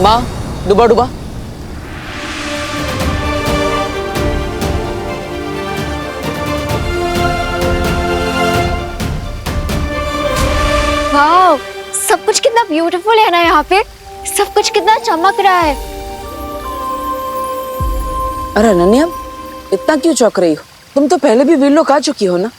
माँ, डुबा डुबा। वाह, सब कुछ कितना ब्यूटीफुल है ना यहाँ पे। सब कुछ कितना चमक रहा है। अरे अनन्या, इतना क्यों चौंक रही हो? तुम तो पहले भी वीलोक आ चुकी हो ना।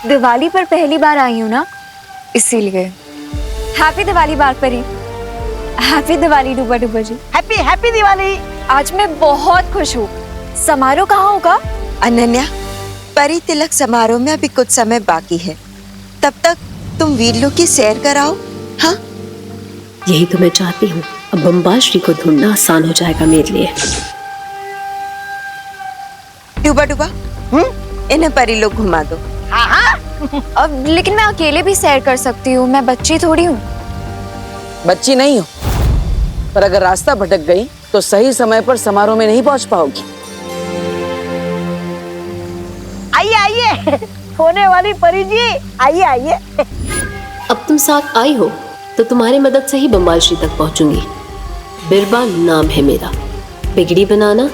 दिवाली पर पहली बार आई हूँ ना, इसीलिए। हैप्पी दिवाली बार परी। हैप्पी दिवाली डुबा डुबा जी। Happy happy Diwali. आज मैं बहुत खुश हूँ। समारोह कहाँ होगा? अनन्या, परी तिलक समारोह में अभी कुछ समय बाकी है, तब तक तुम वीरलोक की सैर कराओ। हाँ, यही तो मैं चाहती हूँ। अब बम्बाश्री को ढूंढना आसान हो जाएगा मेरे लिए। डुबा डुबा, इन्हें परी लोग घुमा दो। हाँ हाँ। अब लेकिन मैं अकेले भी सैर कर सकती हूँ, मैं बच्ची थोड़ी हूँ। बच्ची नहीं हो, पर अगर रास्ता भटक गई तो सही समय पर समारोह में नहीं पहुंच पाओगी। आइए आइए, होने वाली परी जी, आइए आइए। अब तुम साथ आई हो तो तुम्हारी मदद से ही बम्बाश्री तक पहुंचूंगी। बिरबा नाम है मेरा, बिगड़ी बनाना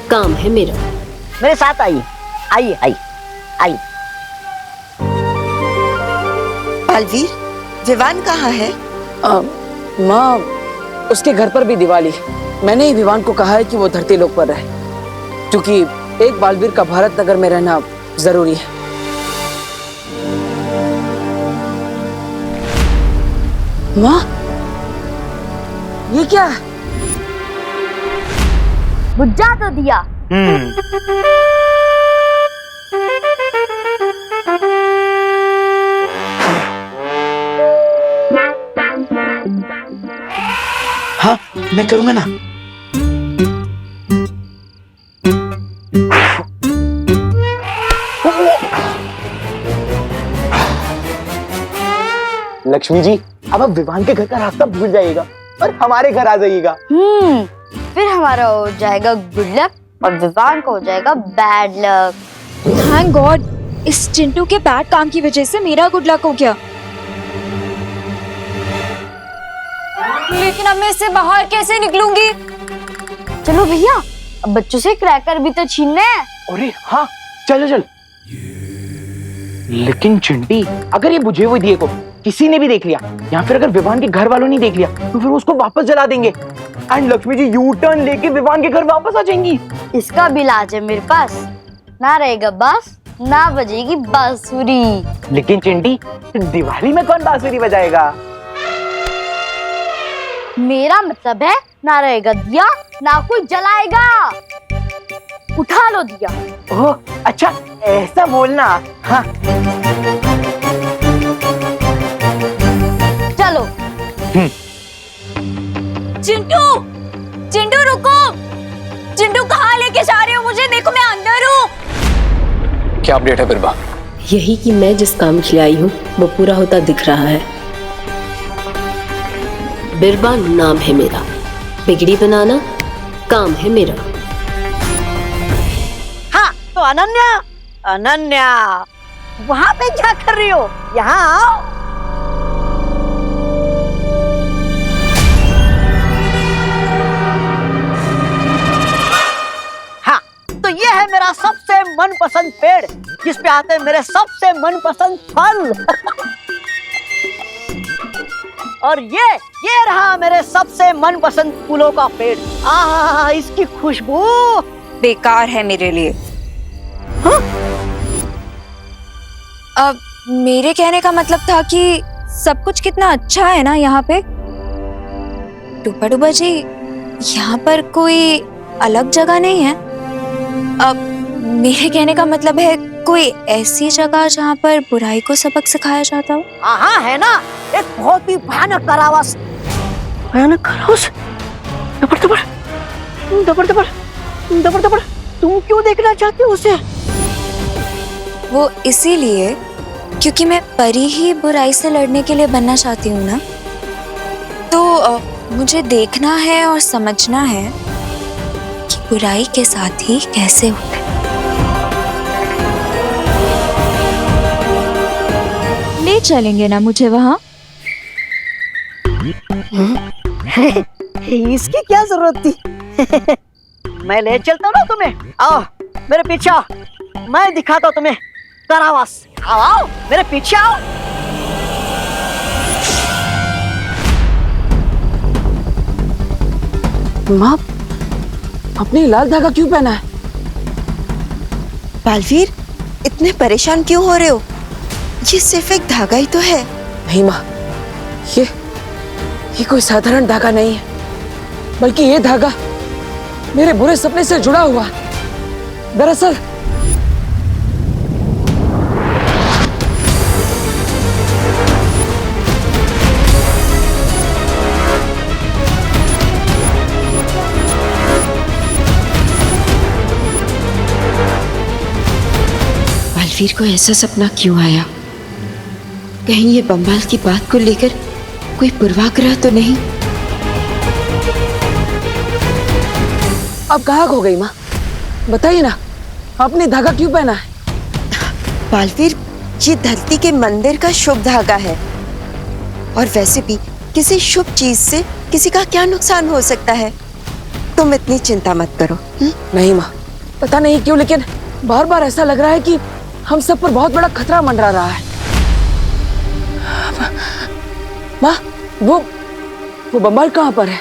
काम है मेरा। मेरे साथ आइए, आइए आइए आइए। बालवीर, विवान कहाँ है? माँ, उसके घर पर भी दिवाली है। मैंने ही विवान को कहा है कि वो धरती लोक पर रहे, क्योंकि एक बालवीर का भारत नगर में रहना जरूरी है। माँ, ये क्या है? बुझा तो दिया। हाँ, मैं करूंगा ना। लक्ष्मी जी, अब आप विवान के घर का रास्ता भूल जाइएगा और हमारे घर आ जाइएगा। फिर हमारा हो जाएगा गुड लक और विवान को हो जाएगा बैड लक। थैंक गॉड, इस चिंटू के बैड काम की वजह से मेरा गुड लक हो गया। लेकिन अब मैं इससे बाहर कैसे निकलूंगी? चलो भैया, अब बच्चों से क्रैकर भी तो छीनने हैं। अरे हाँ, चल चल। लेकिन चिंटी, अगर ये बुझे हुए दिए को किसी ने भी देख लिया या फिर अगर विवान के घर वालों ने देख लिया तो फिर उसको वापस जला देंगे and Lakshmi ji U turn लेके विवान के घर वापस आ जाएंगी। इसका भी इलाज है मेरे पास। ना रहेगा बांस, ना बजेगी बांसुरी। लेकिन चिंटी, दिवाली में कौन बांसुरी बजाएगा? मेरा मतलब है, ना रहेगा दिया, ना कोई जलाएगा। उठा लो दिया। ओह अच्छा, ऐसा बोलना। हाँ चलो। चिंटू, चिंटू रुको। चिंटू कहाँ लेके जा रहे हो मुझे? देखो मैं अंदर हूँ। क्या अपडेट है बिरबा? यही कि मैं जिस काम के लिए आई हूँ वो पूरा होता दिख रहा है। बिरबा नाम है मेरा, बिगड़ी बनाना काम है मेरा। हाँ तो अनन्या, अनन्या वहां पे क्या कर रही हो? यहाँ आओ। हाँ तो ये है मेरा सबसे मनपसंद पेड़, जिस पे आते हैं मेरे सबसे मनपसंद फल। और ये रहा मेरे सबसे मनपसंद फूलों का पेड़। आहा, इसकी खुशबू बेकार है मेरे लिए। हाँ? अब मेरे कहने का मतलब था कि सब कुछ कितना अच्छा है ना यहाँ पे। डुबा डुबा जी, यहाँ पर कोई अलग जगह नहीं है? अब मेरे कहने का मतलब है कोई ऐसी जगह जहाँ पर बुराई को सबक सिखाया जाता हो। हाँ है ना, एक बहुत ही भयानक कारावास। भयानक कारावास? दबड़ दबड़ दबड़ दबड़ दबड़ दबड़, तुम क्यों देखना चाहते हो उसे? वो इसीलिए क्योंकि मैं परी ही बुराई से लड़ने के लिए बनना चाहती हूँ ना। तो मुझे देखना है और समझना है कि बुराई के साथ ही कैसे होते। ले चलेंगे ना मुझे वहाँ? इसकी क्या जरूरत थी? मैं ले चलता हूँ ना तुम्हें। आओ मेरे पीछे आओ, मैं दिखाता हूँ तुम्हें कारावास। आओ आओ मेरे पीछे आओ। माँ, आपने लाल धागा क्यों पहना है? बालवीर, इतने परेशान क्यों हो रहे हो? ये सिर्फ एक धागा ही तो है। नहीं माँ, ये कोई साधारण धागा नहीं है, बल्कि ये धागा मेरे बुरे सपने से जुड़ा हुआ है। दरअसल बालवीर को ऐसा सपना क्यों आया? कहीं ये बम्बाल की बात को लेकर कोई पूर्वाग्रह तो नहीं? अब कहाँ खो गई माँ? बताइए ना, आपने धागा क्यों पहना है? बालवीर, ये धरती के मंदिर का शुभ धागा है, और वैसे भी किसी शुभ चीज से किसी का क्या नुकसान हो सकता है? तुम इतनी चिंता मत करो। नहीं माँ, पता नहीं क्यों, लेकिन बार बार ऐसा लग रहा है कि हम सब पर बहुत बड़ा खतरा मंडरा रहा है। माँ, वो बम्बाल कहाँ पर है?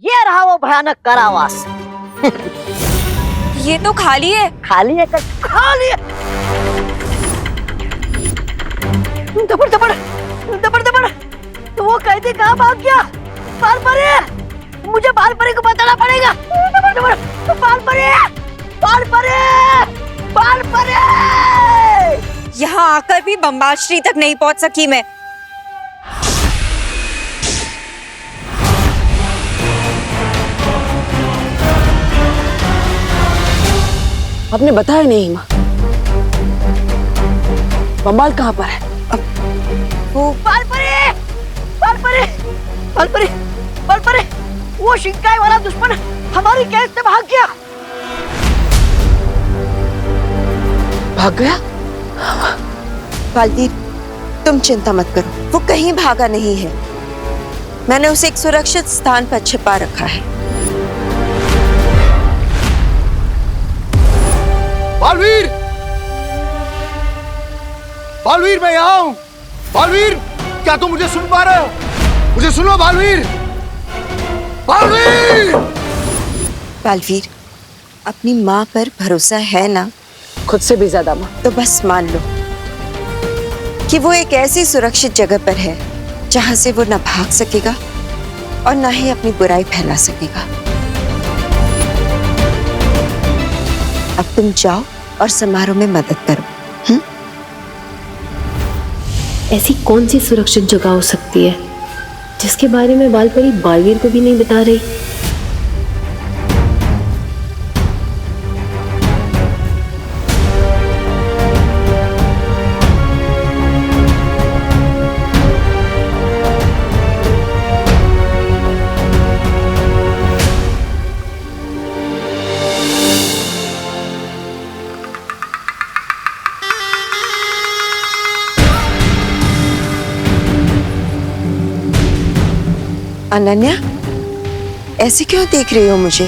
ये रहा वो भयानक कारावास। ये तो खाली है। खाली है कर खाली है। दबड़ दबड़ दबड़ दबड़, तो वो कैदी कहाँ भाग गया? बालपरी, मुझे बालपरी को बताना पड़ेगा। दबड़ दबड़, बालपरी, बालपरी, बालपरी। यहाँ आकर भी बम्बाल श्री तक नहीं पहुँच सकी मैं। आपने बताया नहीं माँ, बम्बाल कहाँ पर है? वो बालपरी, बालपरी, बालपरी, बालपरी, वो शिकाई वाला दुश्मन हमारी कैद से भाग गया। भाग गया? बालवीर, तुम चिंता मत करो, वो कहीं भागा नहीं है। मैंने उसे एक सुरक्षित स्थान पर छिपा रखा है। बालवीर, बालवीर, मैं यहाँ हूँ। बालवीर, क्या तुम मुझे सुन पा रहे हो? मुझे सुनो बालवीर, बालवीर। बालवीर, अपनी माँ पर भरोसा है ना? खुद से भी ज्यादा माँ। तो बस मान लो कि वो एक ऐसी सुरक्षित जगह पर है जहां से वो ना भाग सकेगा और ना ही अपनी बुराई फैला सकेगा। अब तुम जाओ और समारोह में मदद करो। ऐसी कौन सी सुरक्षित जगह हो सकती है जिसके बारे में बालपरी बालवीर को भी नहीं बता रही? अनन्या, ऐसे क्यों देख रही हो मुझे?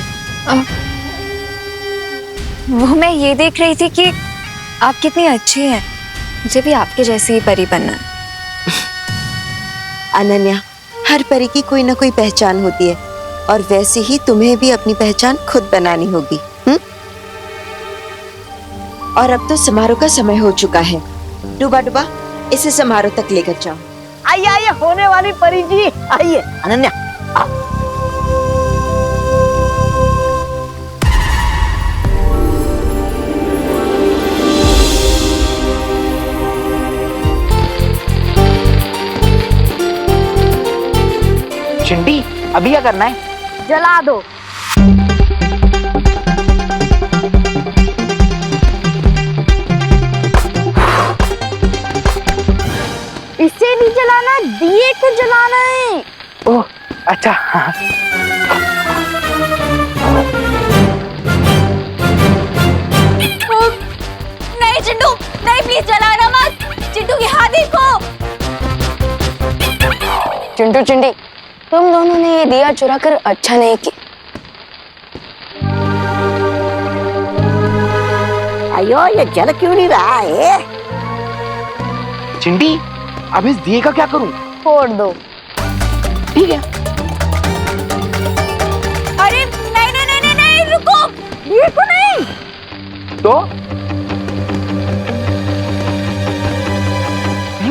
वो मैं ये देख रही थी कि आप कितनी अच्छी हैं। मुझे भी आपके जैसी ही परी बनना है। अनन्या, हर परी की कोई ना कोई पहचान होती है, और वैसे ही तुम्हें भी अपनी पहचान खुद बनानी होगी। और अब तो समारोह का समय हो चुका है। डूबा डूबा, इसे समारोह तक लेकर जाओ। आइए आइए होने वाली परी जी, आइए। अनन्या आओ। चिंटी, अभी क्या करना है? जला दो। इसे नहीं जलाना, दिए को जलाना है। ओह अच्छा, हाँ। नहीं चिंटू, नहीं, प्लीज चिंटू चिंटी, तुम दोनों ने ये दिया चुरा कर अच्छा नहीं किया। अयो ये जल क्यों नहीं रहा है? चिंटी, अब इस दिए का क्या करूं? फोड़ दो। ठीक है। अरे नहीं नहीं नहीं नहीं, नहीं रुको, ये तो नहीं। तो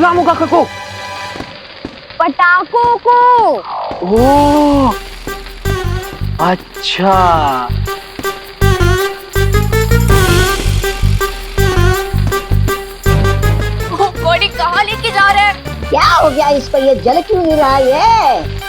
लामोगा को पटाखों को। ओह अच्छा, बॉडी कहाँ लेके जा रहे हैं? क्या हो गया इसको? ये जल क्यों नहीं रहा है?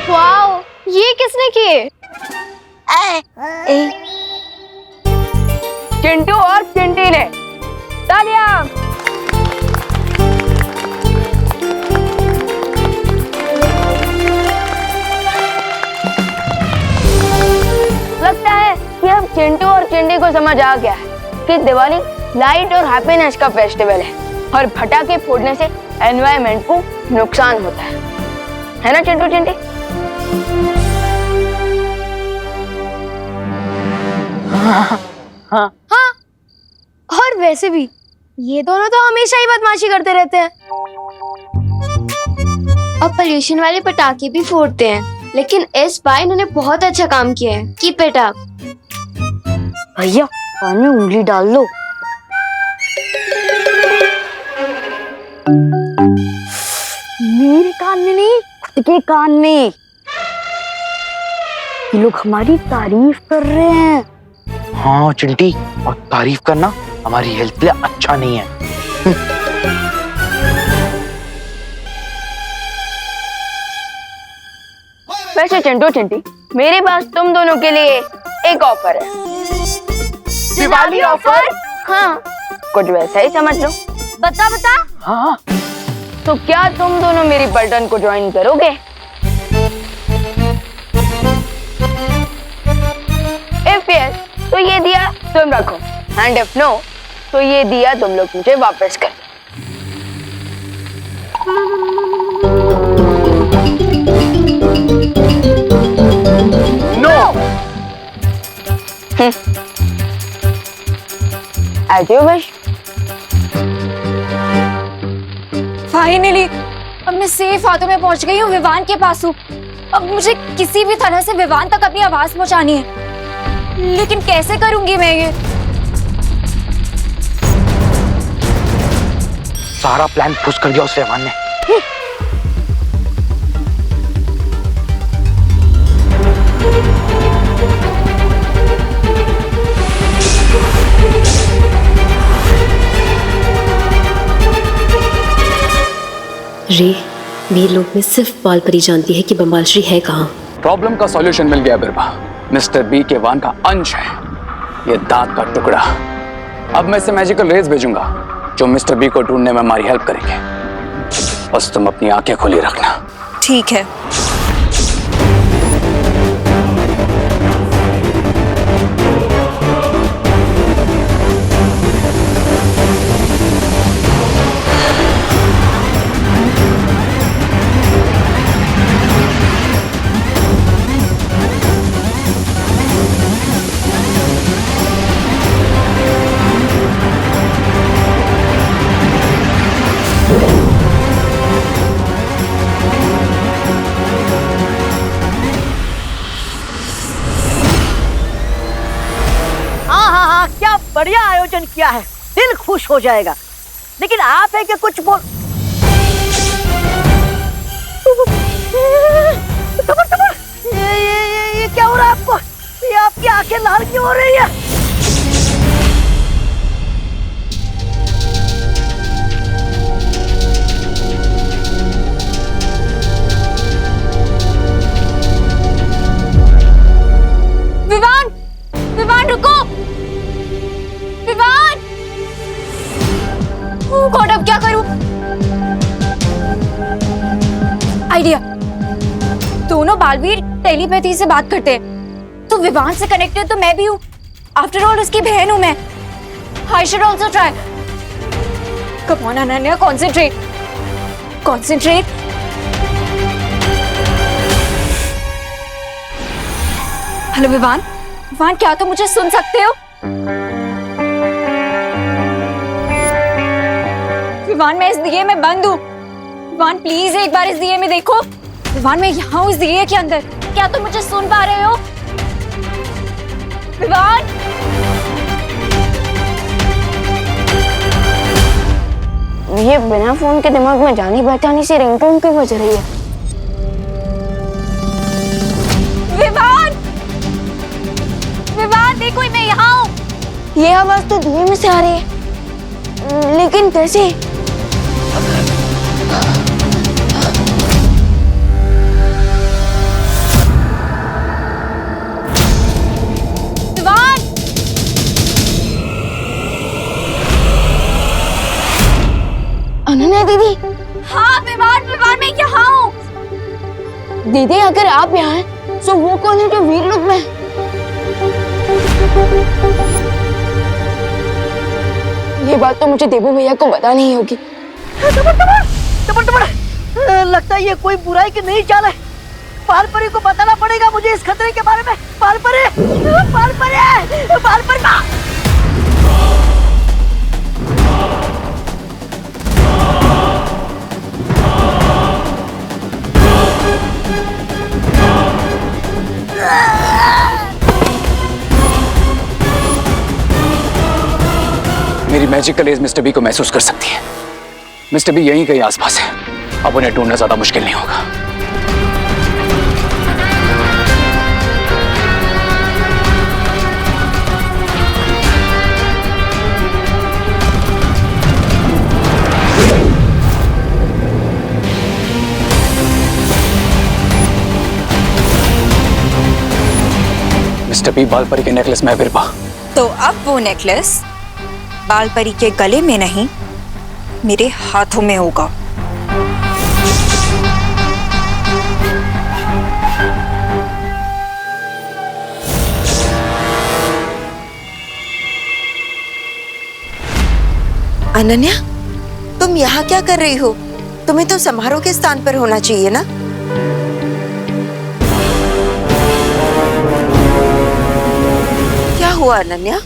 वाओ, ये किसने किए? चिंटू और चिंटी ने। तालियां। लगता है कि अब चिंटू और चिंटी को समझ आ गया है कि दिवाली लाइट और हैप्पीनेस का फेस्टिवल है और पटाखे फोड़ने से एनवायरनमेंट को नुकसान होता है ना चिंटू चिंटी? हाँ। और वैसे भी ये दोनों तो हमेशा ही बदमाशी करते रहते हैं और पोल्यूशन वाले पटाखे भी फोड़ते हैं, लेकिन इस बार इन्होंने बहुत अच्छा काम किया है। Keep it up. भैया कान में उंगली डाल लो। मेरे कान में नहीं, खुद के कान में। ये लोग हमारी तारीफ कर रहे हैं। हाँ चिंटी, और तारीफ करना हमारी हेल्थ के लिए अच्छा नहीं है। वैसे चिंटू चिंटी, मेरे पास तुम दोनों के लिए एक ऑफर है। दिवाली ऑफर? हाँ, कुछ वैसा ही समझ लो। बता बता। हाँ। तो क्या तुम दोनों मेरी पलटन को ज्वाइन करोगे? इफ यस, तो ये दिया तुम रखो, एंड इफ नो, तो ये दिया तुम लोग मुझे वापस कर। No. As you wish. Finally अब मैं सेफ हाथों में पहुंच गई हूँ, विवान के पास हूँ। अब मुझे किसी भी तरह से विवान तक अपनी आवाज पहुंचानी है, लेकिन कैसे करूंगी मैं ये? सारा प्लान फुस कर दिया उस विवान ने। रे, वीर लोक में सिर्फ बाल परी जानती है कि बम्बाल श्री है कहाँ। प्रॉब्लम का सॉल्यूशन मिल गया बिरबा। मिस्टर बी के वान का अंश है ये दांत का टुकड़ा। अब मैं इसे मैजिकल रेज भेजूंगा जो मिस्टर बी को ढूंढने में हमारी हेल्प करेंगे। बस तुम अपनी आंखें खुली रखना। ठीक है। वाह क्या बढ़िया आयोजन किया है, दिल खुश हो जाएगा। लेकिन आप है कि कुछ बोल। तबर तबर, ये क्या हो रहा है आपको? ये आपकी आंखें लाल क्यों हो रही है? विवान, विवान रुको, विवान। ओह गॉड, अब क्या करूं? आइडिया। दोनों बालवीर टेलीपैथी से बात करते हैं, तो विवान से कनेक्टेड तो मैं भी हूँ। आफ्टर ऑल उसकी बहन हूँ मैं। I should also try. Come on Ananya, concentrate, concentrate. Hello Vivaan, Vivaan क्या तुम मुझे सुन सकते हो? विवान मैं इस दिए में बंद हूँ। विवान प्लीज एक बार इस दिए में देखो। विवान मैं यहाँ हूँ इस दिए के अंदर, क्या तुम मुझे सुन पा रहे हो? विवान। ये बिना फोन के दिमाग में जानी पहचानी सी रिंगटोन क्यों बज रही है? विवान, विवान देखो मैं यहाँ हूँ। ये आवाज तो धुएं में से आ रही है, लेकिन कैसे? विवान, अनन्या दीदी। हाँ विवान, विवान मैं यहाँ हूँ। दीदी अगर आप यहाँ हैं, तो वो कौन है जो वीर लोक में है? ये बात तो मुझे देबू भैया को बतानी ही होगी। लगता है ये कोई बुराई की नई चाल है। पालपरी को बताना पड़ेगा मुझे इस खतरे के बारे में। पालपरी, पालपरी, पालपरी। मेरी मैजिकल एज मिस्टर बी को महसूस कर सकती है। मिस्टर बी यहीं कहीं आसपास है। अब उन्हें ढूंढना ज्यादा मुश्किल नहीं होगा। मिस्टर बी, बालपरी के नेकलेस में है बिरबा। तो अब वो नेकलेस बालपरी के गले में नहीं, मेरे हाथों में होगा। अनन्या, तुम यहाँ क्या कर रही हो? तुम्हें तो समारोह के स्थान पर होना चाहिए ना? क्या हुआ अनन्या?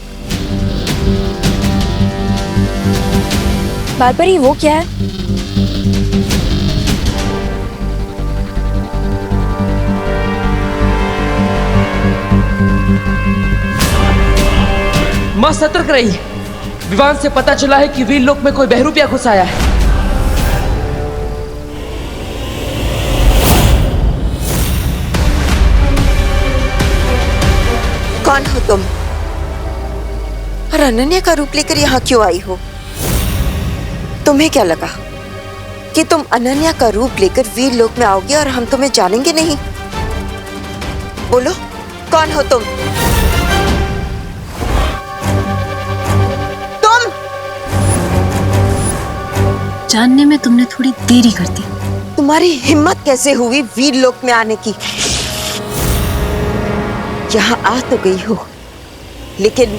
बालपरी वो क्या है? माँ सतर्क रही। विवान से पता चला है कि वीर लोक में कोई बहरूपिया घुस आया है। कौन हो तुम? और अनन्या का रूप लेकर यहाँ क्यों आई हो? तुम्हें क्या लगा कि तुम अनन्या का रूप लेकर वीर लोक में आओगे और हम तुम्हें जानेंगे नहीं? बोलो, कौन हो तुम? तुम जानने में तुमने थोड़ी देरी कर दी। तुम्हारी हिम्मत कैसे हुई वीर लोक में आने की? यहाँ आ तो गई हो, लेकिन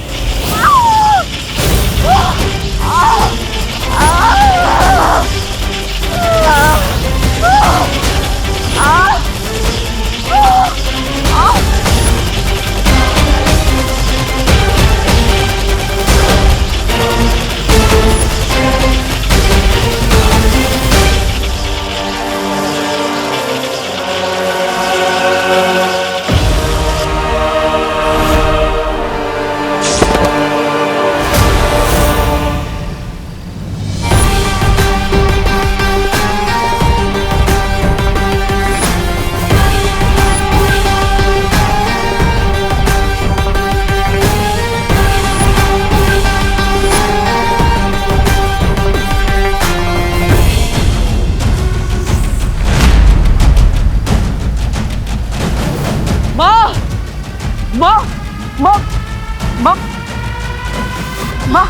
माँ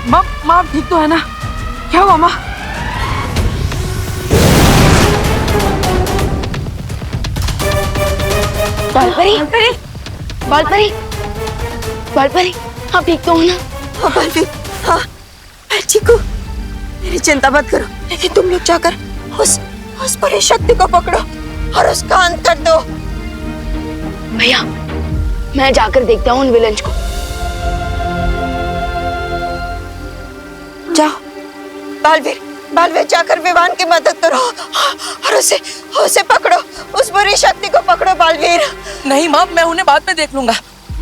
माँ माँ आप ठीक तो है ना? क्या हुआ माँ? बालपरी बालपरी बालपरी आप ठीक तो हो ना? हाँ बालवीर, हाँ मैं ठीक हूँ। मेरी चिंता मत करो, लेकिन तुम लोग जाकर उस परी शक्ति को पकड़ो और उसका अंत कर दो। भैया मैं जाकर देखता हूँ उन विलन्स को। जाओ बालवीर जाकर विवान की मदद करो और उसे पकड़ो, उस बुरी शक्ति को पकड़ो बालवीर। नहीं माँ, मैं उन्हें बाद में देख लूंगा,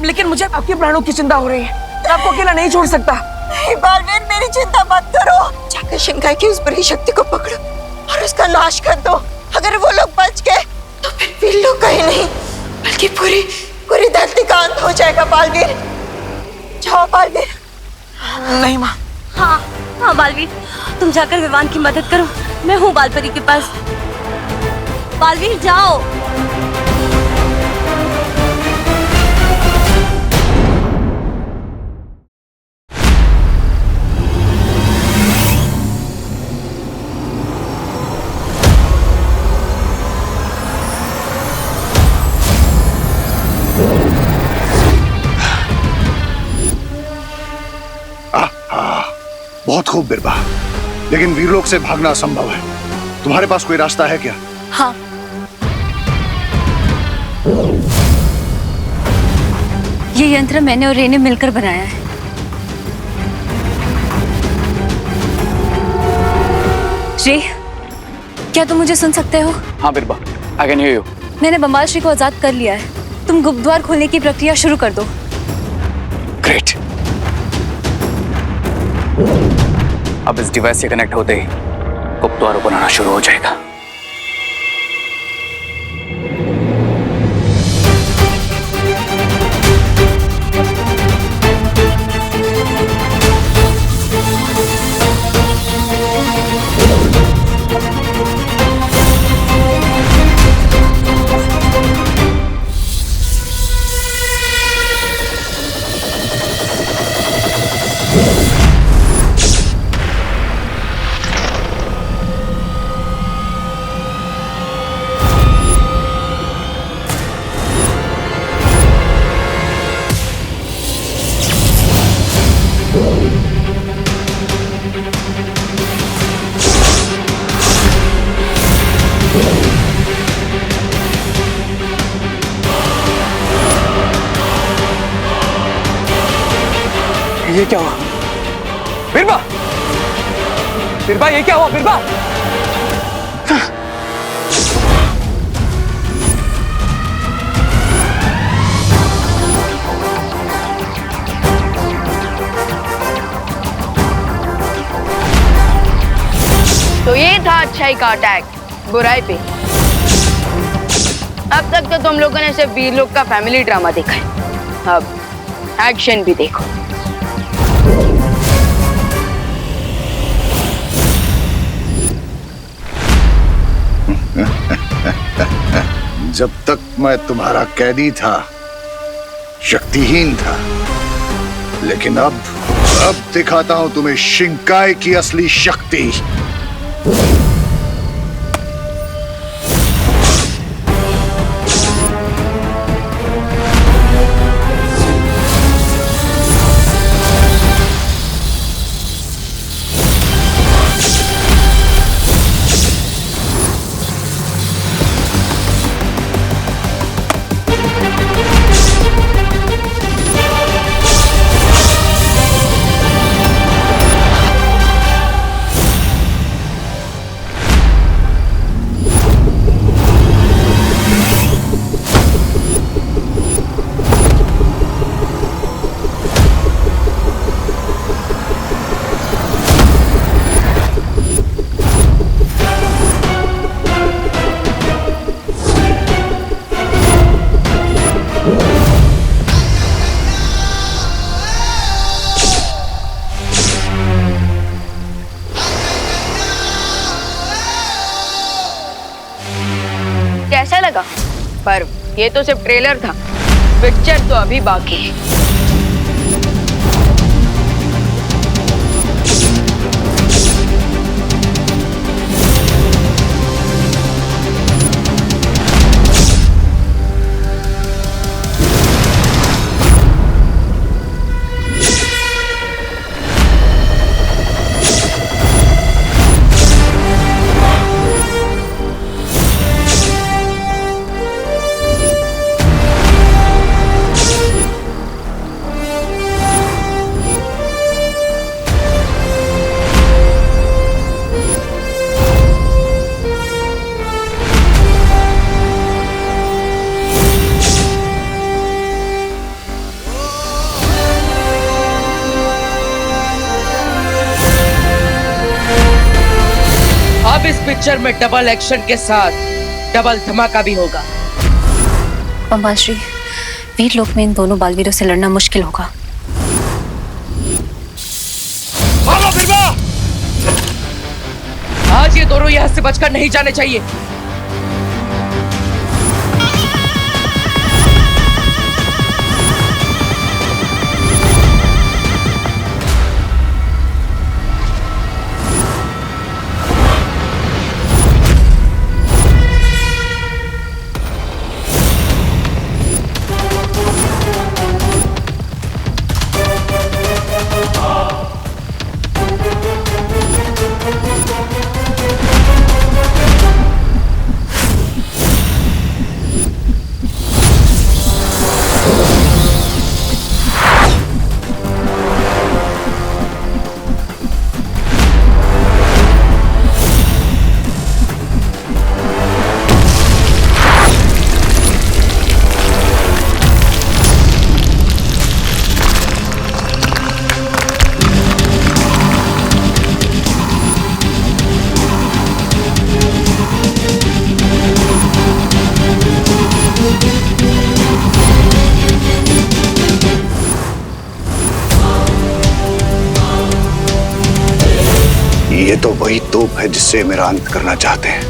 लेकिन मुझे आपके प्राणों की चिंता हो रही है। मैं आपको अकेला नहीं छोड़ सकता। नहीं बालवीर, मेरी चिंता मत करो। जाकर शिंकाई की उस बुरी शक्ति को पकड़ो और उसका नाश कर दो। अगर वो लोग बच गए तो फिर वीर लोग कहीं नहीं, बल्कि पूरी धरती का अंत हो जाएगा बालवीर। जाओ बालवीर। नहीं माँ। हाँ बालवीर, तुम जाकर विवान की मदद करो। मैं हूँ बालपरी के पास। बालवीर जाओ। बहुत खूब बिरबा, लेकिन वीरलोक से भागना असंभव है। तुम्हारे पास कोई रास्ता है क्या? हाँ, ये यंत्र मैंने और रे ने मिलकर बनाया है। रे, क्या तुम मुझे सुन सकते हो? हाँ बिरबा, आई कैन हियर यू। मैंने बम्बाल श्री को आजाद कर लिया है। तुम गुप्त द्वार खोलने की प्रक्रिया शुरू कर दो। ग्रेट। अब इस डिवाइस से कनेक्ट होते ही गुप्त द्वार ओपन होना शुरू हो जाएगा। ये क्या हुआ? बिरबा! बिरबा, ये क्या हुआ बिरबा? तो ये था अच्छाई का अटैक बुराई पे। अब तक तो तुम लोगों ने सिर्फ वीरलोक का फैमिली ड्रामा देखा है, अब एक्शन भी देखो। जब तक मैं तुम्हारा कैदी था, शक्तिहीन था, लेकिन अब दिखाता हूं तुम्हें शिंकाई की असली शक्ति। कैसा लगा? पर ये तो सिर्फ ट्रेलर था, पिक्चर तो अभी बाकी है। इस पिक्चर में डबल एक्शन के साथ डबल धमाका भी होगा। बम्बाल श्री, वीर लोक में इन दोनों बालवीरों से लड़ना मुश्किल होगा। आज ये दोनों यहाँ से बचकर नहीं जाने चाहिए। ये तो वही तोप है जिससे मेरा अंत करना चाहते हैं।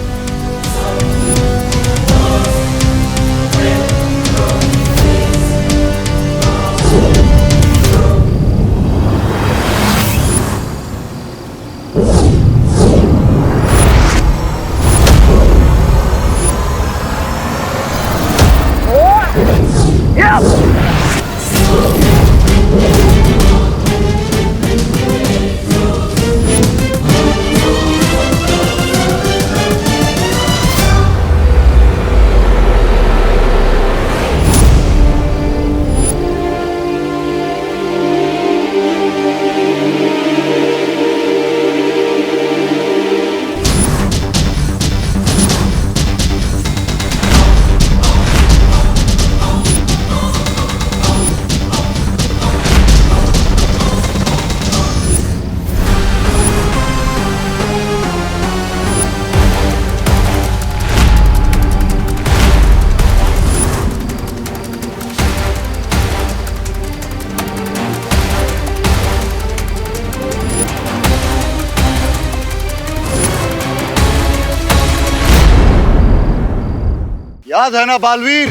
याद है ना बालवीर,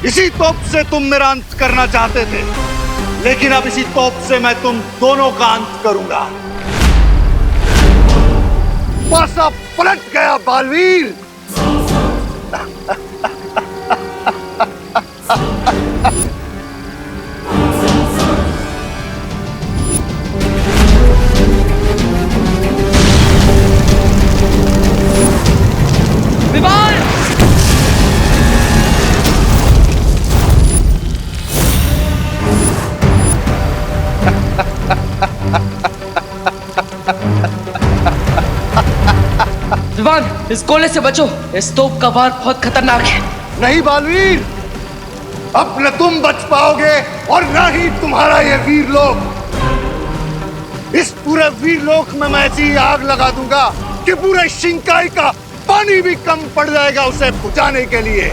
इसी तोप से तुम मेरा अंत करना चाहते थे, लेकिन अब इसी तोप से मैं तुम दोनों का अंत करूंगा। पासा पलट गया बालवीर। विवान, इस गोले से बचो, इस तोप का वार बहुत खतरनाक है। नहीं बालवीर, अब न तुम बच पाओगे और न ही तुम्हारा ये वीर लोक। इस पूरे वीर लोक में मैं ऐसी आग लगा दूंगा कि पूरे शिंकाई का पानी भी कम पड़ जाएगा उसे बुझाने के लिए।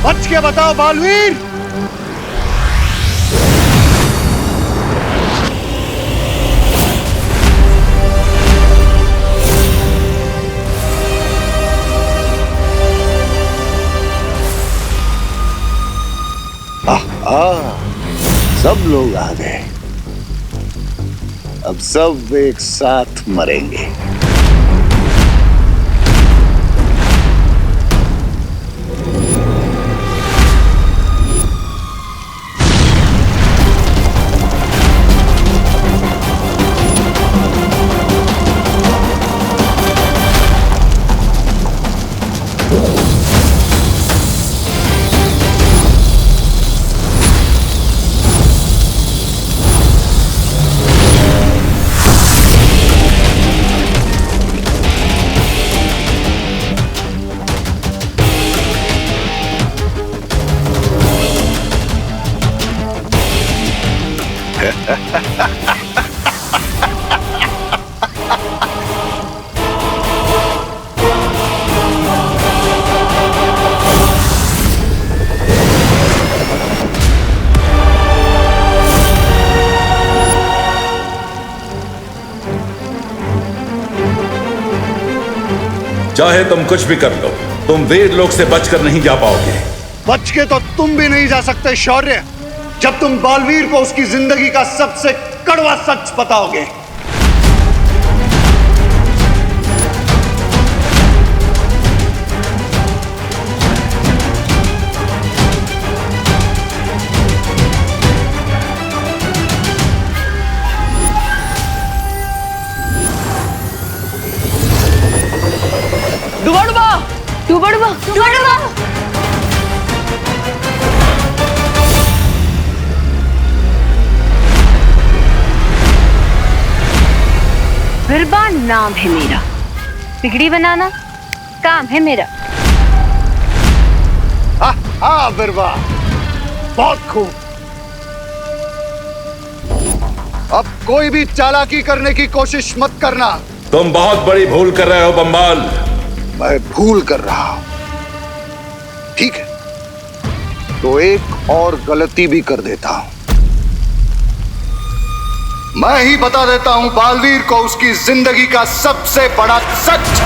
बच के बताओ बालवीर। सब लोग आ गए, अब सब एक साथ मरेंगे। चाहे तुम कुछ भी कर लो, तुम वीर लोक से बचकर नहीं जा पाओगे। बच के तो तुम भी नहीं जा सकते शौर्य, जब तुम बालवीर को उसकी जिंदगी का सबसे कड़वा सच बताओगे। बिरबा नाम है मेरा, बिगड़ी बनाना काम है मेरा। हाँ बिरबा, बहुत खूब। अब कोई भी चालाकी करने की कोशिश मत करना। तुम बहुत बड़ी भूल कर रहे हो बम्बाल। मैं भूल कर रहा हूं, ठीक है, तो एक और गलती भी कर देता हूं। मैं ही बता देता हूं बालवीर को उसकी जिंदगी का सबसे बड़ा सच।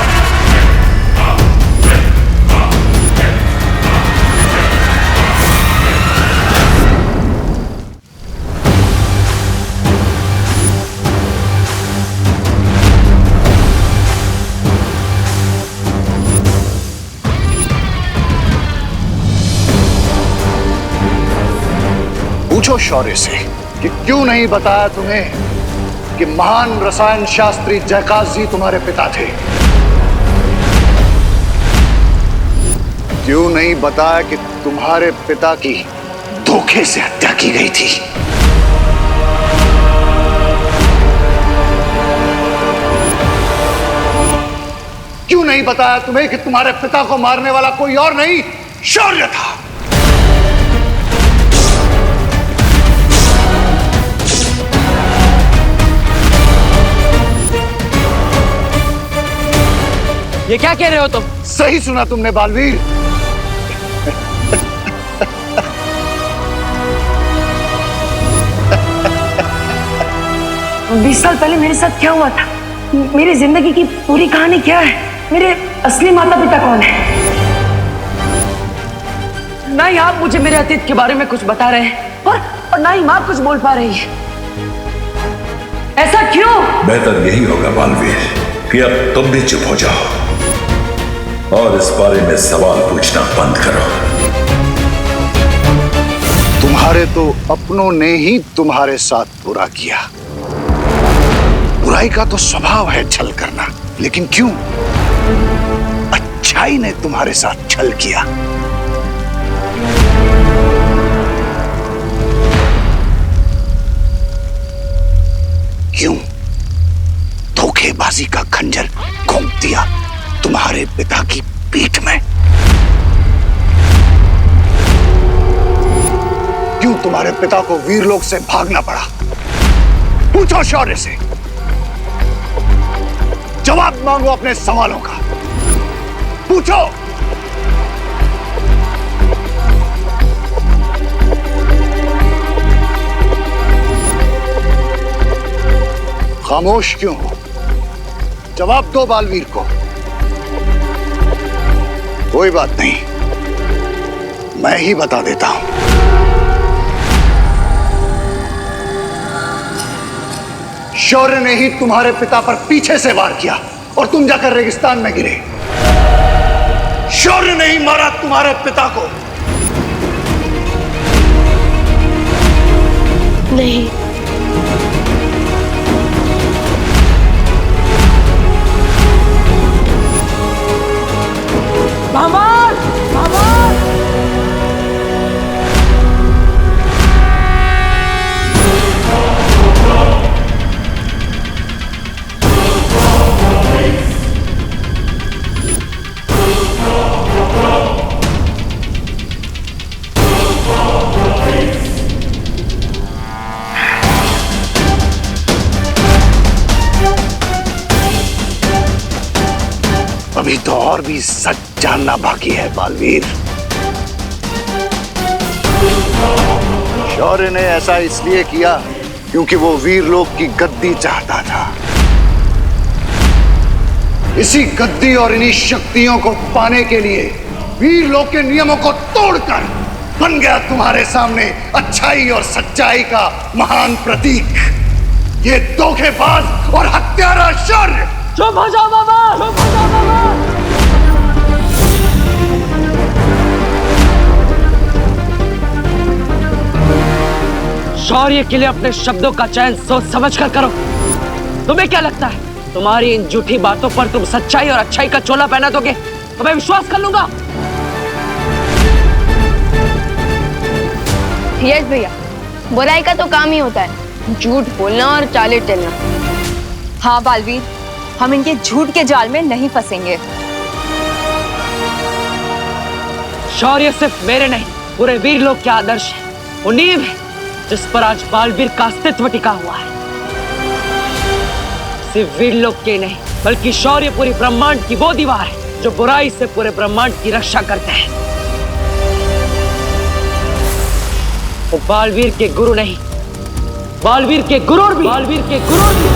पूछो शौर्य से कि क्यों नहीं बताया तुम्हें कि महान रसायन शास्त्री जयकाश जी तुम्हारे पिता थे। क्यों नहीं बताया कि तुम्हारे पिता की धोखे से हत्या की गई थी। क्यों नहीं बताया तुम्हें कि तुम्हारे पिता को मारने वाला कोई और नहीं, शौर्य था। ये क्या कह रहे हो तुम? सही सुना तुमने बालवीर। 20 साल पहले मेरे साथ क्या हुआ था, मेरी जिंदगी की पूरी कहानी क्या है, मेरे असली माता पिता कौन है। ना ही आप मुझे मेरे अतीत के बारे में कुछ बता रहे हैं और ना ही माँ कुछ बोल पा रही है। ऐसा क्यों? बेहतर यही होगा बालवीर कि अब तुम भी चुप हो जाओ और इस बारे में सवाल पूछना बंद करो। तुम्हारे तो अपनों ने ही तुम्हारे साथ बुरा किया। बुराई का तो स्वभाव है छल करना, लेकिन क्यों अच्छाई ने तुम्हारे साथ छल किया। क्यों धोखेबाजी का खंजर घोंप दिया तुम्हारे पिता की पीठ में। क्यों तुम्हारे पिता को वीरलोक से भागना पड़ा। पूछो शौर्य से, जवाब मांगो अपने सवालों का। पूछो। खामोश क्यों हो? जवाब दो बालवीर को। कोई बात नहीं, मैं ही बता देता हूं। शौर्य ने ही तुम्हारे पिता पर पीछे से वार किया और तुम जाकर रेगिस्तान में गिरे। शौर्य ने ही मारा तुम्हारे पिता को। नहीं, भगवान, भगवान। अभी तो और भी सच जानना बाकी है बालवीर। शौर्य ने ऐसा इसलिए किया क्योंकि वो वीरलोक की गद्दी चाहता था। इसी गद्दी और इन्हीं शक्तियों को पाने के लिए वीर लोक के नियमों को तोड़कर बन गया तुम्हारे सामने अच्छाई और सच्चाई का महान प्रतीक, ये धोखेबाज और हत्यारा शौर्य। चुप हो जाओ बाबा, चुप हो जाओ बाबा। शौर्य के लिए अपने शब्दों का चयन सोच समझ कर करो। तुम्हें क्या लगता है तुम्हारी इन झूठी बातों पर तुम सच्चाई और अच्छाई का चोला पहना दोगे तो मैं विश्वास कर लूंगा? यस भैया, बुराई का तो काम ही होता है झूठ बोलना और चाले चलना। हाँ बालवीर, हम इनके झूठ के जाल में नहीं फंसेंगे। शौर्य सिर्फ मेरे नहीं पूरे वीर लोक के आदर्श है, वो नींव है जिस पर आज बालवीर का अस्तित्व टिका हुआ है। सिर्फ वीर लोक के नहीं बल्कि शौर्य पूरी ब्रह्मांड की वो दीवार है जो बुराई से पूरे ब्रह्मांड की रक्षा करते हैं। वो बालवीर के गुरु नहीं, बालवीर के गुरूर भी, बालवीर के गुरूर भी।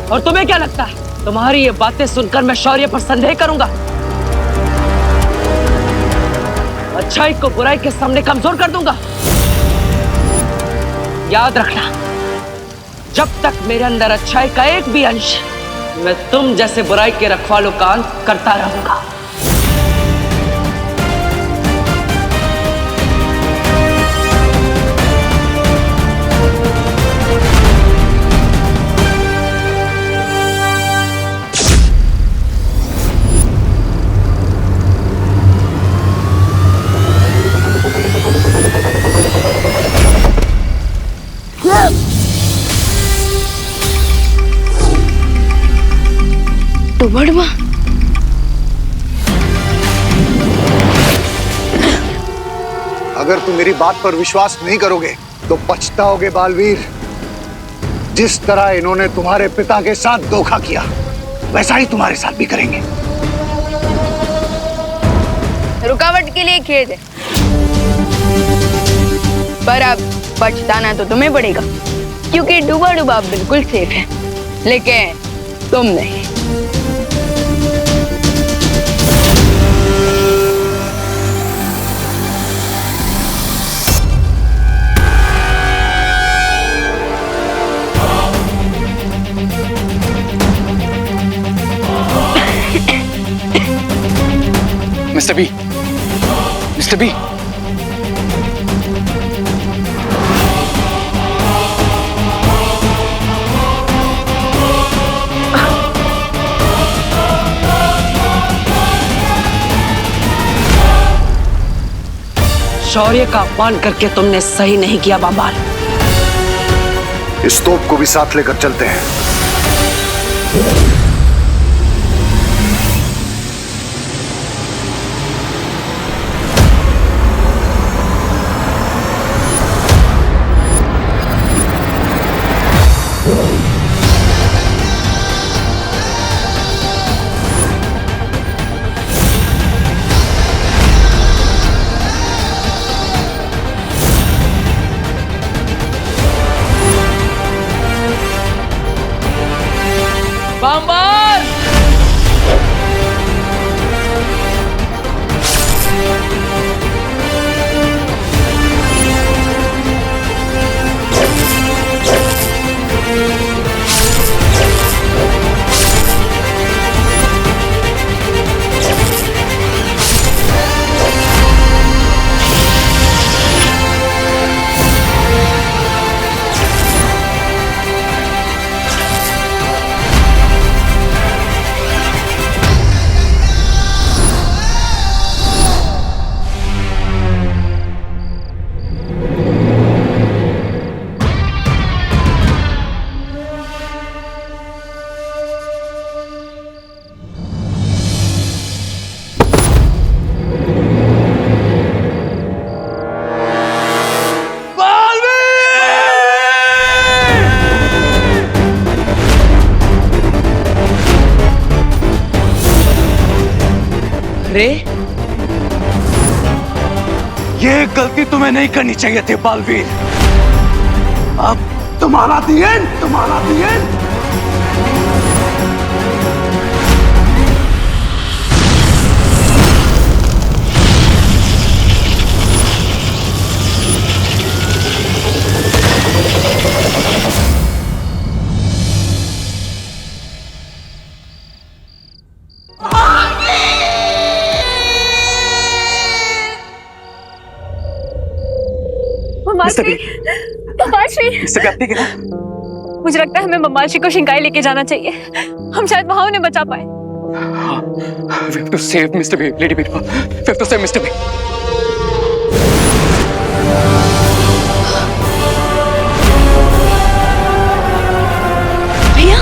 और तुम्हें क्या लगता है तुम्हारी ये बातें सुनकर मैं शौर्य पर संदेह करूंगा? अच्छाई को बुराई के सामने कमजोर कर दूंगा? याद रखना, जब तक मेरे अंदर अच्छाई का एक भी अंश है, मैं तुम जैसे बुराई के रखवालों का अंत करता रहूंगा। डुबडुबा, अगर तुम मेरी बात पर विश्वास नहीं करोगे तो पछताओगे बालवीर। जिस तरह इन्होंने तुम्हारे पिता के साथ धोखा किया वैसा ही तुम्हारे साथ भी करेंगे। रुकावट के लिए खेद है, पर अब पछताना तो तुम्हें पड़ेगा क्योंकि डूबा डूबा बिल्कुल सेफ है, लेकिन तुम नहीं। मिस्टर बी, मिस्टर बी, शौर्य का अपमान करके तुमने सही नहीं किया बाबाल। इस तोप को भी साथ लेकर चलते हैं। बाम्बाल! अरे ये गलती तुम्हें नहीं करनी चाहिए थी बालवीर। अब तुम्हारा दी एंड, तुम्हारा दी एंड। मिस्टर बी, आप ठीक है ना? मुझे लगता है हमें बम्बालश्री को शिंकाई लेके जाना चाहिए। हम शायद वहां उन्हें बचा पाए। We have to save Mr. B, Lady Birba. We have to save Mr. B. भैया,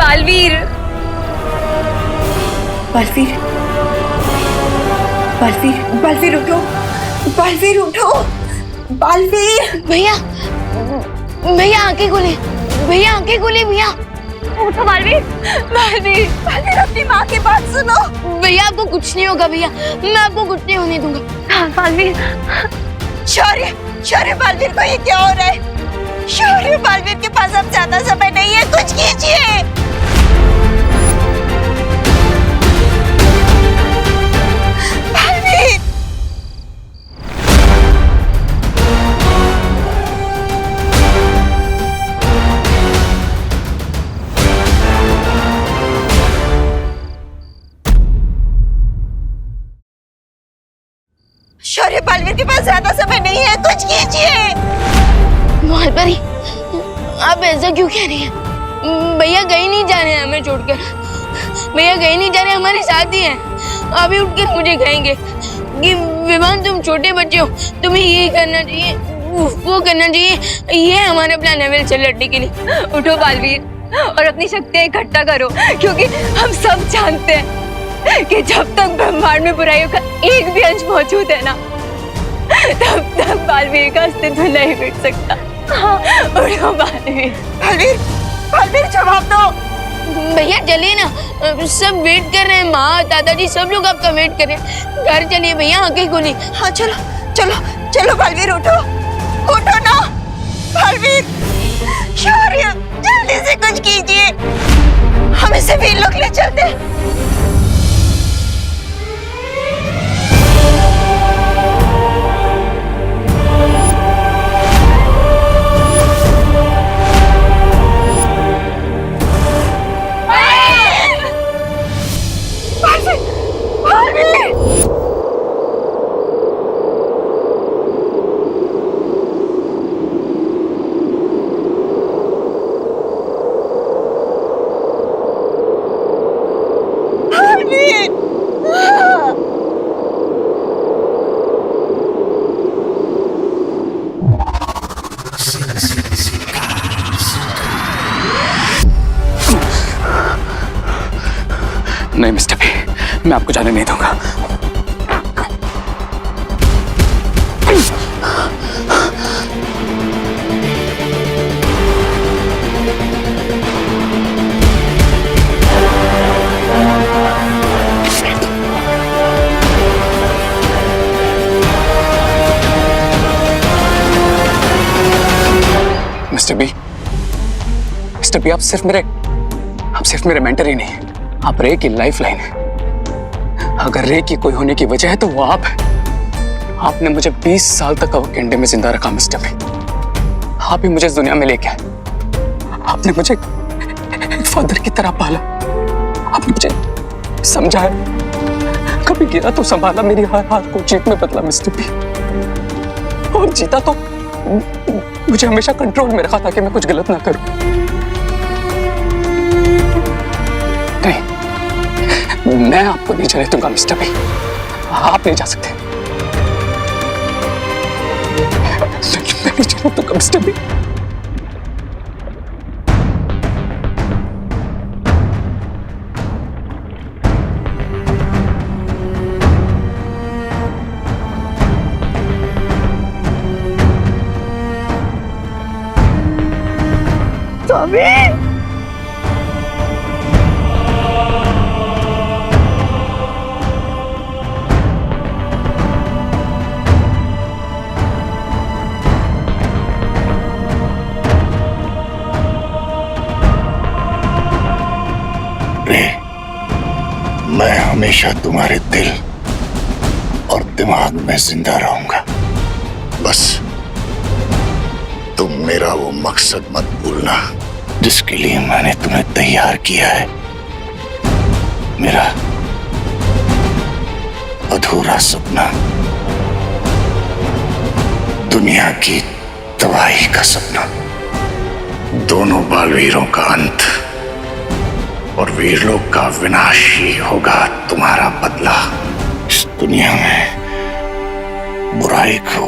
बालवीर। बालवीर, बालवीर, बालवीर उठो, बालवीर उठो, बालवीर। भैया, भैया आंखें खोले, भैया आंखें खोले, भैया उठो बालवीर, बालवीर, बालवीर अपनी माँ की बात सुनो। भैया आपको कुछ नहीं होगा भैया, मैं आपको कुछ नहीं होने दूंगा। हाँ, बालवीर। शौर्य, शौर्य, बालवीर को ये क्या हो रहा है? शौर्य, बालवीर के पास अब ज्यादा समय नहीं है, कुछ कीजिए। बालवीर, शौर्य, बालवीर के पास ज्यादा समय नहीं है, कुछ कीजिए। मालपरी, आप ऐसा क्यों कह रही हैं? भैया कहीं नहीं जा रहे हैं हमें छोड़कर, भैया कहीं नहीं जा रहे, हमारे साथ ही हैं। अभी उठकर मुझे कहेंगे कि विवान तुम छोटे बच्चे हो, तुम्हें ये करना चाहिए, वो करना चाहिए, ये हमारा प्लान है वेल से लड़ने के लिए। उठो बालवीर और अपनी शक्तियां इकट्ठा करो, क्योंकि हम सब जानते हैं कि जब तक ब्रह्मांड में बुराइयों का एक भी अंश मौजूद है ना, तब तक बालवीर का अस्तित्व नहीं मिट सकता। हाँ, उठो बालवीर। बालवीर, बालवीर जवाब दो। भैया चलिए ना, सब वेट कर रहे हैं, माँ दादाजी सब लोग आपका वेट कर रहे हैं। घर चलिए भैया, आंखें खोली। हाँ चलो, चलो, चलो बालवीर उठो, उठो ना बालवीर। शौर्य, जल्दी से कुछ कीजिए, हम इसे वीर लोग ले चलते हैं। नहीं मिस्टर बी, मैं आपको जाने नहीं दूंगा। मिस्टर बी, आप सिर्फ मेरे मेंटर ही नहीं, आप रे की लाइफलाइन है। अगर रे की कोई होने की वजह है तो वो आप है। आपने मुझे 20 साल तक अवकेंडे में जिंदा रखा मिस्टर बी। आप ही मुझे इस दुनिया में लेके आए। आपने मुझे एक फादर की तरह पाला, आपने मुझे समझाया, कभी गिरा तो संभाला, मेरी हर हाथ को जीत में बदला मिस्टर बी, और जीता तो मुझे हमेशा कंट्रोल में रखा ताकि मैं कुछ गलत ना करूं। नहीं, मैं आपको नहीं जाने दूंगा मिस्टर बी, आप नहीं जा सकते। मैं नहीं जाने दूंगा मिस्टर बी। मैं हमेशा तुम्हारे दिल और दिमाग में जिंदा रहूंगा। बस तुम मेरा वो मकसद मत भूलना जिसके लिए मैंने तुम्हें तैयार किया है। मेरा अधूरा सपना, दुनिया की तबाही का सपना, दोनों बालवीरों का अंत और वीरलोक का विनाश ही होगा तुम्हारा बदला। इस दुनिया में बुराई को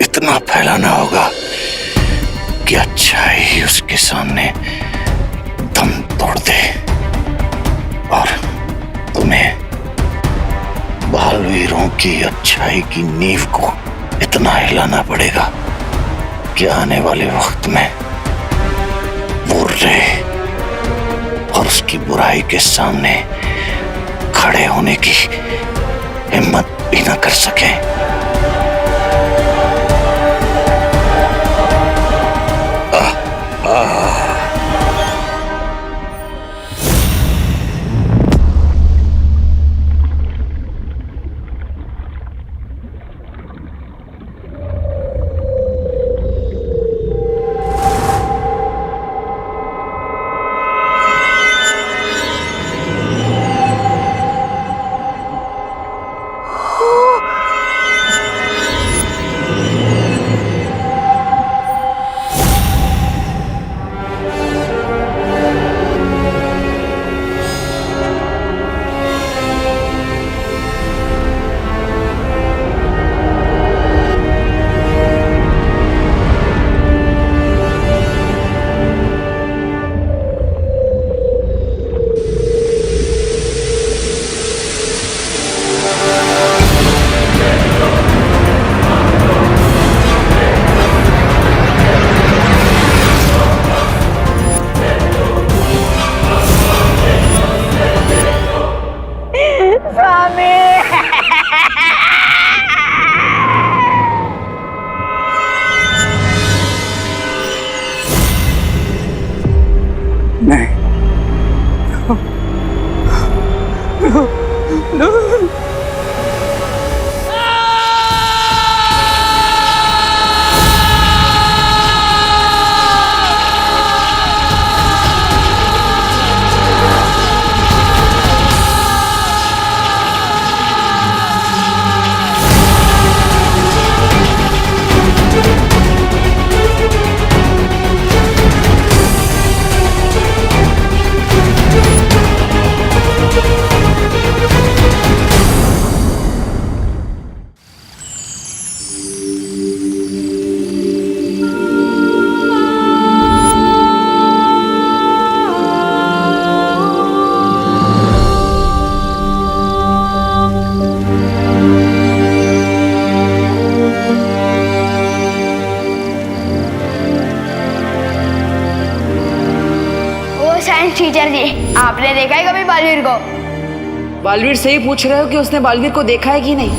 इतना फैलाना होगा कि अच्छाई उसके सामने दम तोड़ दे, और तुम्हें बालवीरों की अच्छाई की नींव को इतना हिलाना पड़ेगा कि आने वाले वक्त में वो रे और उसकी बुराई के सामने खड़े होने की हिम्मत भी न कर सके। टीचर जी, आपने देखा है कभी बालवीर को? बालवीर से ही पूछ रहे हो कि उसने बालवीर को देखा है कि नहीं?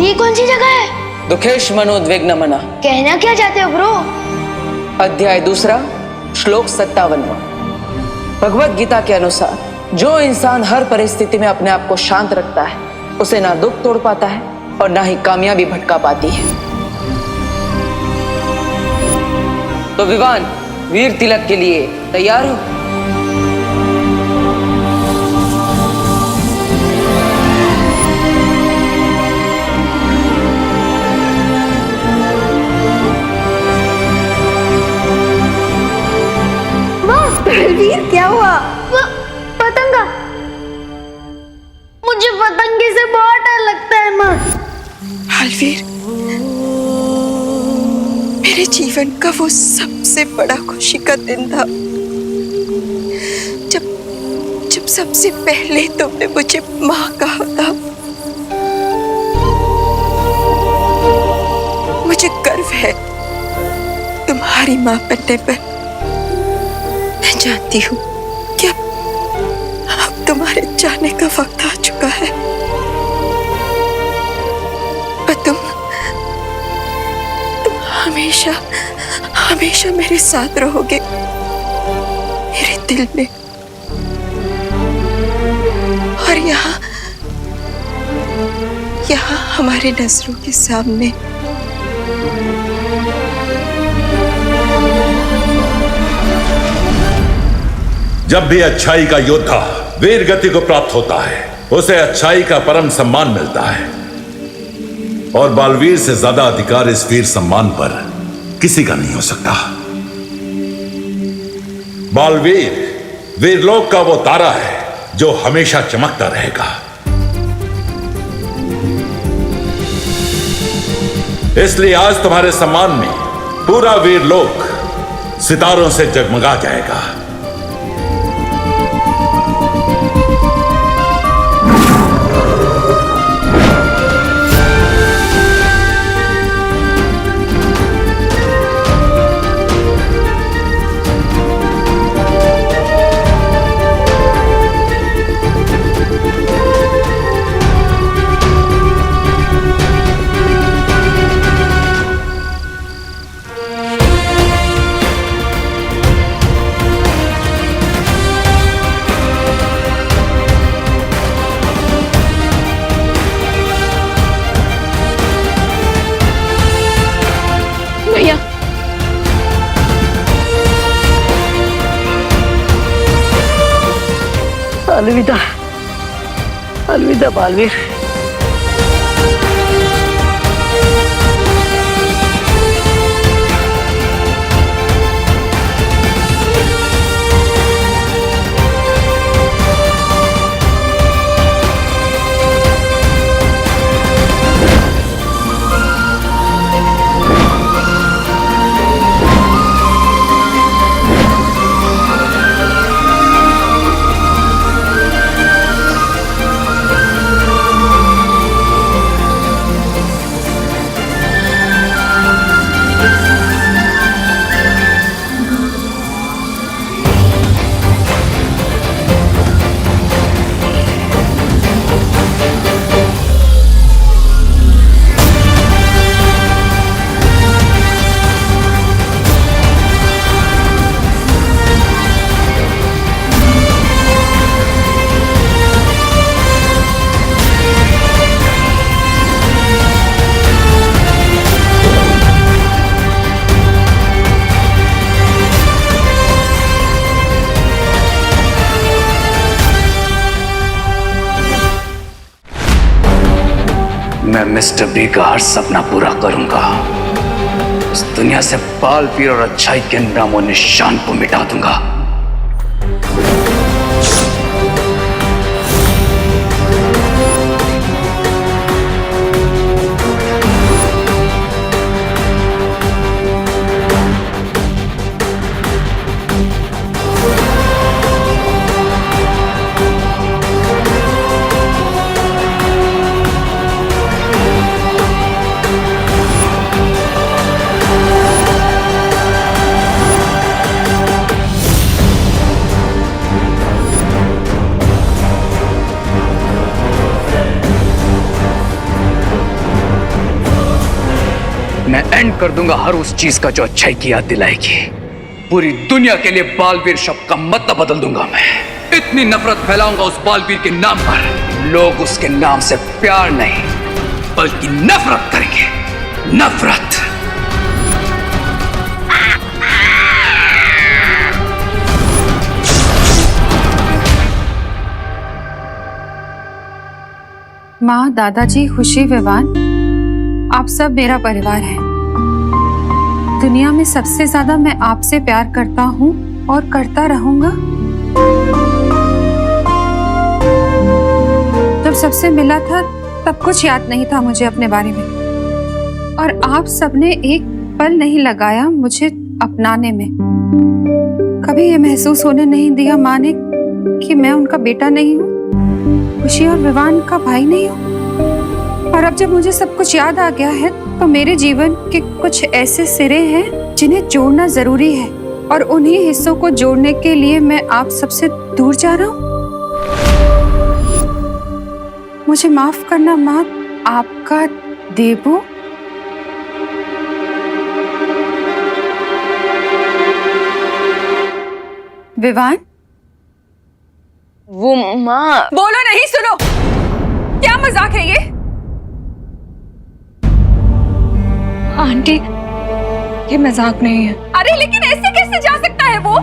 ये कौन सी जगह है? दुखेश मनोद्विग्न मना। कहना क्या चाहते हो ब्रो? अध्याय 2 श्लोक 57। भगवत गीता के अनुसार जो इंसान हर परिस्थिति में अपने आप को शांत रखता है उसे ना दुख तोड़ पाता है और ना ही कामयाबी भटका पाती है। तो विवान, वीर तिलक के लिए तैयार हो? बलवीर, क्या हुआ? पतंगा। मुझे पतंगे से बहुत डर लगता है माँ। बलवीर, मेरे जीवन का वो सबसे बड़ा खुशी का दिन था जब सबसे पहले तुमने मुझे माँ कहा था। मुझे गर्व है तुम्हारी माँ बनने पर। मैं जानती हूँ कि अब तुम्हारे जाने का वक्त आ चुका है, पर तुम हमेशा हमेशा मेरे साथ रहोगे, मेरे दिल में। और यहाँ हमारे नजरों के सामने। जब भी अच्छाई का योद्धा वीर गति को प्राप्त होता है उसे अच्छाई का परम सम्मान मिलता है। और बालवीर से ज्यादा अधिकार इस वीर सम्मान पर किसी का नहीं हो सकता। बालवीर वीरलोक का वो तारा है जो हमेशा चमकता रहेगा। इसलिए आज तुम्हारे सम्मान में पूरा वीरलोक सितारों से जगमगा जाएगा। भैया अलविदा, अलविदा बालवीर। मैं मिस्टर बी का हर सपना पूरा करूंगा। इस दुनिया से बालवीर और अच्छाई के नामो निशान को मिटा दूंगा। मैं एंड कर दूंगा हर उस चीज का जो अच्छाई की याद दिलाएगी। पूरी दुनिया के लिए बालवीर शब्द का मतलब बदल दूंगा। मैं इतनी नफरत फैलाऊंगा उस बालवीर के नाम पर, लोग उसके नाम से प्यार नहीं बल्कि नफरत करेंगे। नफरत। माँ, दादाजी, खुशी, विवान, आप सब मेरा परिवार है। दुनिया में सबसे ज्यादा मैं आपसे प्यार करता हूँ और करता रहूंगा। जब सबसे मिला था तब कुछ याद नहीं था मुझे अपने बारे में, और आप सबने एक पल नहीं लगाया मुझे अपनाने में। कभी ये महसूस होने नहीं दिया माँ ने कि मैं उनका बेटा नहीं हूँ, खुशी और विवान का भाई नहीं हूँ। और अब जब मुझे सब कुछ याद आ गया है तो मेरे जीवन के कुछ ऐसे सिरे हैं जिन्हें जोड़ना जरूरी है, और उन्हीं हिस्सों को जोड़ने के लिए मैं आप सबसे दूर जा रहा हूँ। मुझे माफ करना माँ, आपका देबू। विवान, वो माँ। बोलो नहीं, सुनो। क्या मजाक है ये? आंटी, ये मजाक नहीं है। अरे लेकिन ऐसे कैसे जा सकता है वो?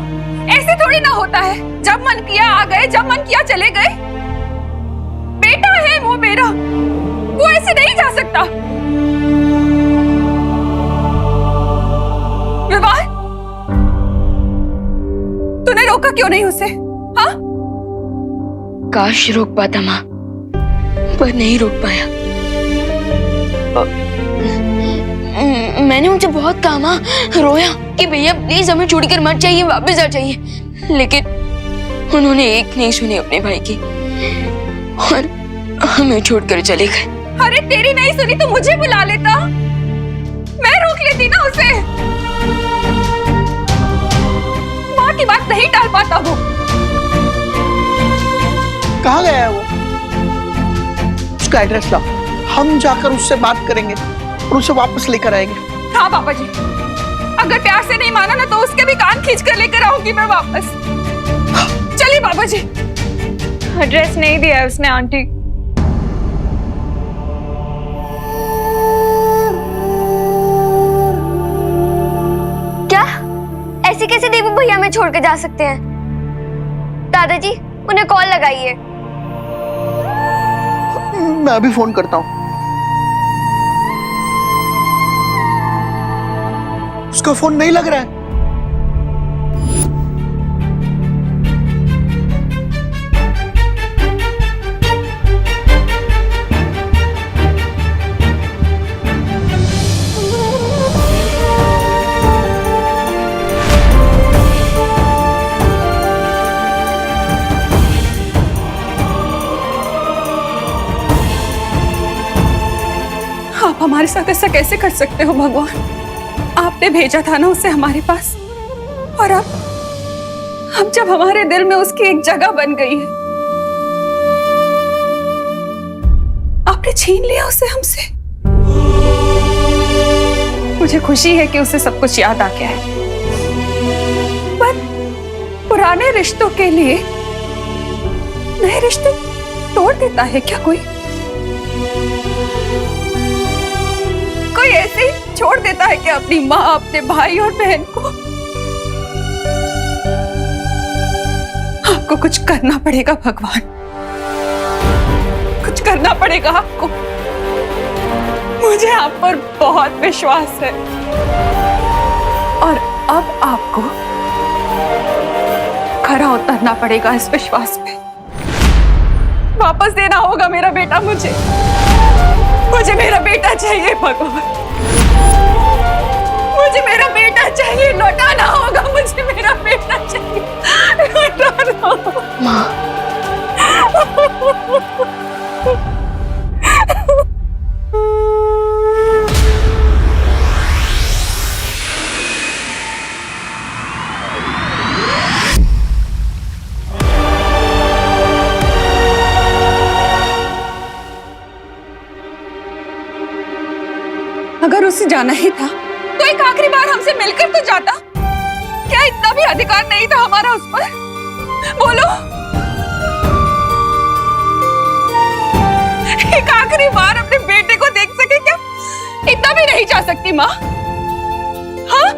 ऐसे थोड़ी ना होता है। जब मन किया आ गए, जब मन किया चले गए। बेटा है वो मेरा, वो ऐसे नहीं जा सकता। क्यों नहीं उसे? हाँ? काश रोक पाता माँ, पर नहीं रोक पाया। मैंने उनसे बहुत कहा माँ, रोया कि भैया प्लीज हमें छोड़कर मत जाइए, वापस आ जाइए, लेकिन उन्होंने एक नहीं सुनी अपने भाई की और हमें छोड़कर चले गए। अरे तेरी नहीं सुनी तो मुझे बुला लेता, मैं रोक लेती ना उसे। माँ की बात नहीं टाल पाता वो। कहाँ गया है वो? उसका एड्रेस लाओ, हम जाकर उससे बात करेंगे और उसे वापस लेकर आएंगे। हाँ पापा जी, अगर प्यार से नहीं माना ना तो उसके भी कान खींच कर लेकर आऊंगी मैं वापस। चलिए पापा जी। एड्रेस नहीं दिया है उसने आंटी। क्या ऐसे कैसे देवू भैया हमें छोड़ के जा सकते हैं? दादाजी उन्हें कॉल लगाइए। मैं अभी फोन करता हूँ। उसका फोन नहीं लग रहा है। आप हमारे साथ ऐसा कैसे कर सकते हो भगवान? आपने भेजा था ना उसे हमारे पास, और अब जब हमारे दिल में उसकी एक जगह बन गई है, आपने छीन लिया उसे हमसे। मुझे खुशी है कि उसे सब कुछ याद आ गया है, पर पुराने रिश्तों के लिए नए रिश्ते तोड़ देता है क्या कोई? कोई ऐसे ही छोड़ देता है कि अपनी माँ, अपने भाई और बहन को? आपको कुछ करना पड़ेगा भगवान, कुछ करना पड़ेगा आपको। मुझे आप पर बहुत विश्वास है और अब आपको खरा उतरना पड़ेगा इस विश्वास पे। वापस देना होगा मेरा बेटा मुझे। मुझे मेरा बेटा चाहिए भगवान, मुझे मेरा बेटा चाहिए, लौटाना होगा मुझे मेरा बेटा चाहिए, लौटाना होगा। माँ अगर उसे जाना ही था तो एक आखिरी बार हमसे मिलकर तो जाता। क्या इतना भी अधिकार नहीं था हमारा उस पर? बोलो, एक आखिरी बार अपने बेटे को देख सके क्या? इतना भी नहीं जा सकती माँ? हाँ?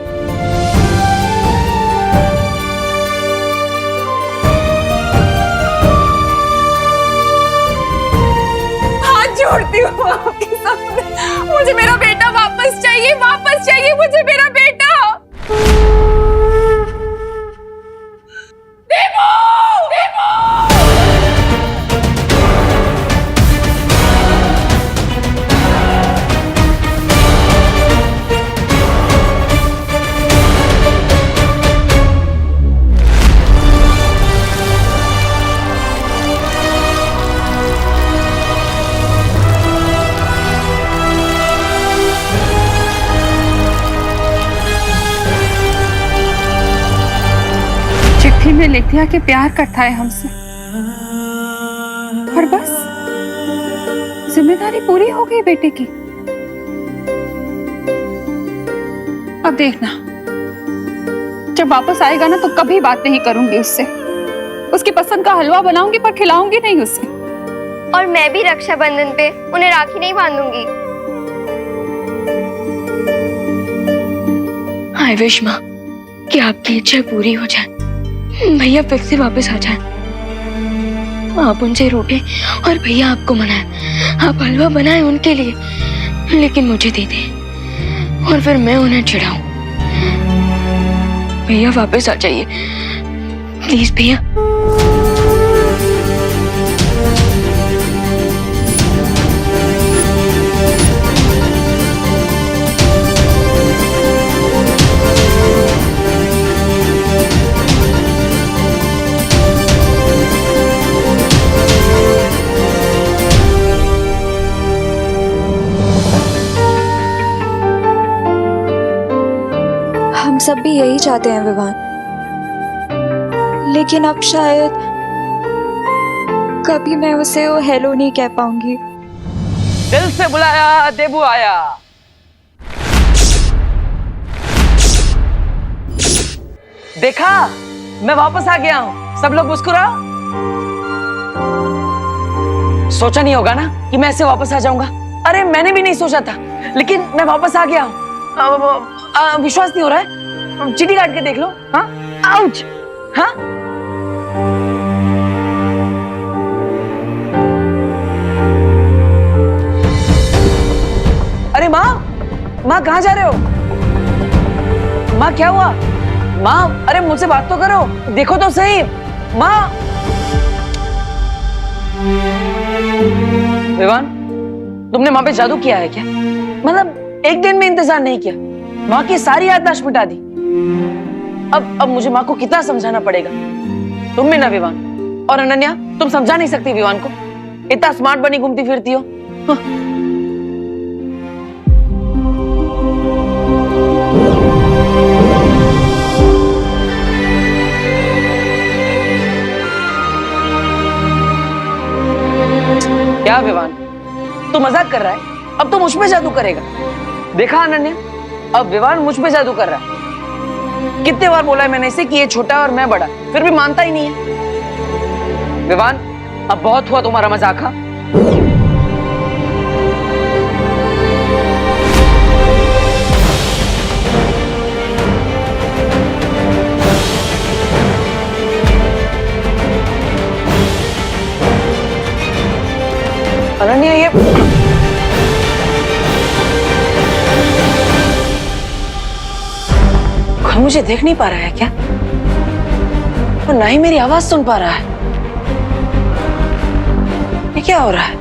हाथ जोड़ती हूँ आपके सामने, मुझे मेरा बेटा वापस चाहिए, वापस चाहिए मुझे मेरा बेटा। देवो! देवो! चिट्ठी में लिख दिया कि प्यार करता है हमसे, और बस जिम्मेदारी पूरी हो गई बेटे की। अब देखना, जब वापस आएगा ना तो कभी बात नहीं करूंगी उससे। उसकी पसंद का हलवा बनाऊंगी पर खिलाऊंगी नहीं उसे। और मैं भी रक्षाबंधन पे उन्हें राखी नहीं बांधूंगी। आई विश माँ कि आपकी इच्छा पूरी हो जाए, भैया फिर से वापस आ जाए। आप उनसे रूठे और भैया आपको मनाए, आप हलवा बनाए उनके लिए, लेकिन मुझे दे दे और फिर मैं उन्हें चिढ़ाऊं। भैया वापस आ जाइए प्लीज भैया। हम सब भी यही चाहते हैं विवान, लेकिन अब शायद कभी मैं उसे वो हेलो नहीं कह पाऊंगी। दिल से बुलाया देबू आया। देखा, मैं वापस आ गया हूं। सब लोग मुस्कुराओ। सोचा नहीं होगा ना कि मैं ऐसे वापस आ जाऊंगा। अरे मैंने भी नहीं सोचा था, लेकिन मैं वापस आ गया हूं। विश्वास नहीं हो रहा है? चीटी काट के देख लो। हाँ, आउच। हाँ, अरे माँ, माँ कहाँ जा रहे हो? माँ क्या हुआ? माँ, अरे मुझसे बात तो करो, देखो तो सही। माँ। विवान, तुमने माँ पे जादू किया है क्या? मतलब एक दिन में इंतजार नहीं किया, माँ की सारी याददाश्त मिटा दी। अब मुझे माँ को कितना समझाना पड़ेगा। तुम भी ना विवान, और अनन्या, तुम समझा नहीं सकती विवान को। इतना स्मार्ट बनी घूमती फिरती हो। क्या विवान, तू मजाक कर रहा है? अब तो मुझ पे जादू करेगा। देखा अनन्या, अब विवान मुझ पे जादू कर रहा है। कितने बार बोला है मैंने इसे कि ये छोटा और मैं बड़ा, फिर भी मानता ही नहीं है। विवान, अब बहुत हुआ तुम्हारा मजाक। हाँ, अनन्या, ये कोई मुझे देख नहीं पा रहा है क्या? और ना ही मेरी आवाज सुन पा रहा है। ये क्या हो रहा है?